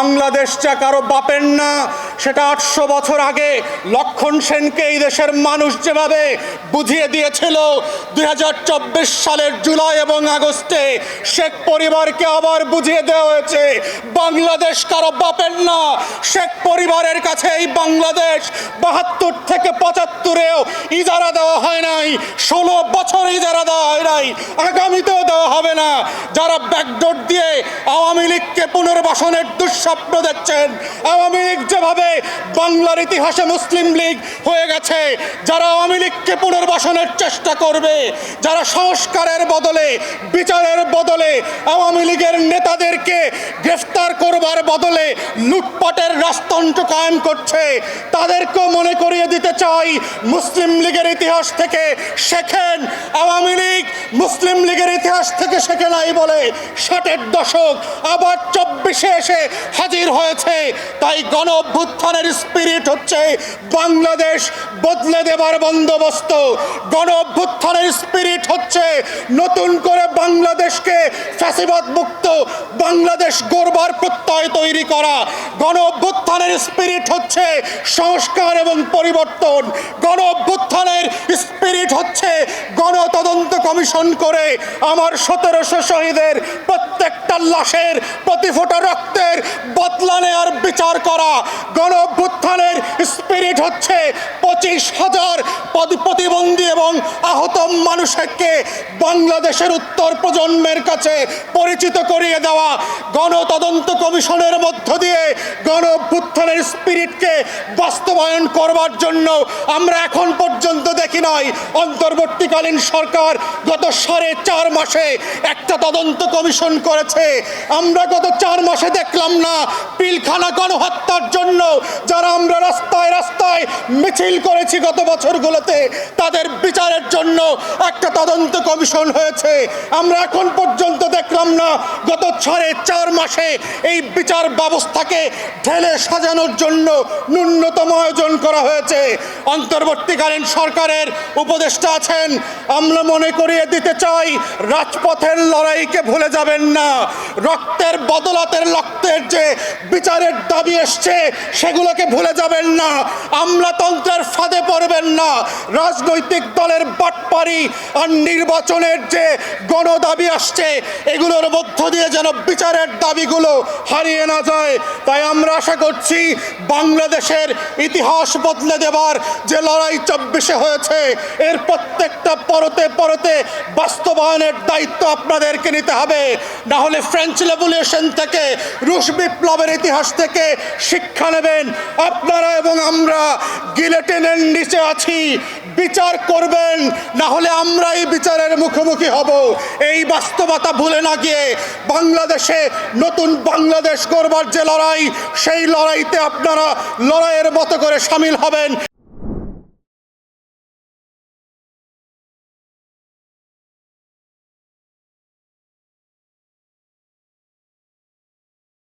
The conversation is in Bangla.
বাংলাদেশটা কারো বাপের না, সেটা 800 বছর আগে লক্ষণ সেনকে এই দেশের মানুষ যেভাবে বুঝিয়ে দিয়েছিল, 2024 সালের জুলাই এবং আগস্টে শেখ পরিবারকে আবার বুঝিয়ে দেওয়া হয়েছে বাংলাদেশ কারো বাপের না। শেখ পরিবারের কাছে এই বাংলাদেশ 72 থেকে 75-এও ইজারা দেওয়া হয় নাই, 16 বছর ইজারা দেওয়া হয় নাই, আগামীতেও দেওয়া হবে না। যারা ব্যাকডোর দিয়ে আওয়ামী লীগকে পুনর্বাসনের দুঃস্বপ্ন দেখছেন, আওয়ামী লীগ যেভাবে বাংলার ইতিহাসে মুসলিম লীগ হয়ে গেছে, যারা আওয়ামী লীগকে পুনর্বাসনের চেষ্টা করবে, যারা সংস্কারের বদলে বিচারের বদলে আওয়ামী লীগের নেতাদেরকে গ্রেফতার করবার বদলে লুটপাটের রাজতন্ত্র কায়েম করছে, তাদেরকেও মনে করিয়ে দিতে চাই, মুসলিম লীগের ইতিহাস থেকে শেখেন। আওয়ামী লীগ মুসলিম লীগের ইতিহাস থেকে শেখে নাই বলে 60-এর দশক আবার 24-এ এসে হাজির হয়েছে। তাই গণ অভ্যুত্থানের স্পিরিট হচ্ছে বাংলাদেশ বদলে দেবার বন্দোবস্ত। গণ অভ্যুত্থানের স্পিরিট হচ্ছে নতুন করে বাংলাদেশকে ফ্যাসিবাদ মুক্ত বাংলাদেশ গড়বার প্রত্যয় তৈরি করা। গণ অভ্যুত্থানের স্পিরিট হচ্ছে সংস্কার এবং পরিবর্তন। গণ অভ্যুত্থানের স্পিরিট হচ্ছে গণতদন্ত কমিশন করে আমার 1700 শহীদের প্রত্যেকটা লাশের প্রতি ফোঁটা রক্তের বদলা নেয়ার বিচার করা। গণ অভ্যুত্থানের স্পিরিট হচ্ছে 25,000 প্রতিবন্ধী এবং আহত মানুষকে বাংলাদেশের উত্তর প্রজন্মের কাছে পরিচিত করিয়ে দেওয়া। গণতদন্ত কমিশনের মধ্য দিয়ে গণ অভ্যুত্থানের স্পিরিটকে বাস্তবায়ন করবার জন্য আমরা এখন পর্যন্ত দেখি নাই অন্তর্বর্তীকালীন সরকার গত 4.5 মাসে একটা তদন্ত কমিশন করেছে। আমরা গত 4 মাসে দেখলাম না পিলখানা গণহত্যার জন্য যারা আমরা রাস্তায় রাস্তায় মিছিল করেছি গত বছরগুলোতে, তাদের বিচারের জন্য একটা তদন্ত কমিশন হয়েছে। আমরা এখন পর্যন্ত দেখলাম না গত 4.5 মাসে এই বিচার ব্যবস্থাকে ঢেলে সাজানোর জন্য ন্যূনতম আয়োজন করা হয়েছে। অন্তর্বর্তীকালীন সরকারের উপদেষ্টা আছেন, আমরা মনে করিয়ে দিতে চাই, রাজপথের লড়াইকে ভুলে যাবেন না। রক্তের বদলাতের রক্তের যে বিচারের দাবি এসছে সেগুলোকে ভুলে যাবেন না। আমলাতন্ত্রের ফাঁদে পড়বেন না। রাজনৈতিক দলের বাটপারি আর নির্বাচনের যে গণদাবি আসছে এগুলোর মধ্য দিয়ে যেন বিচারের দাবিগুলো হারিয়ে না যায়। তাই আমরা আশা করছি বাংলাদেশের ইতিহাস বদলে দেবার যে লড়াই 24-এ হয়েছে এর প্রত্যেকটা পরতে পরতে বাস্তবায়নের দায়িত্ব আপনাদেরকে নিতে হবে। না হলে ফ্রেঞ্চ রেভলিউশন থেকে, রুশ বিপ্লবের ইতিহাস থেকে শিক্ষা নেবেন। আপনারা এবং আমরা গিলেটিনের নিচে আছি, বিচার করবেন, না হলে আমরাই বিচারের মুখোমুখি হব। এই বাস্তবতা ভুলে না গিয়ে বাংলাদেশে নতুন বাংলাদেশ গড়বার যে লড়াই, সেই লড়াইতে আপনারা লড়াইয়ের মতো করে সামিল হবেন।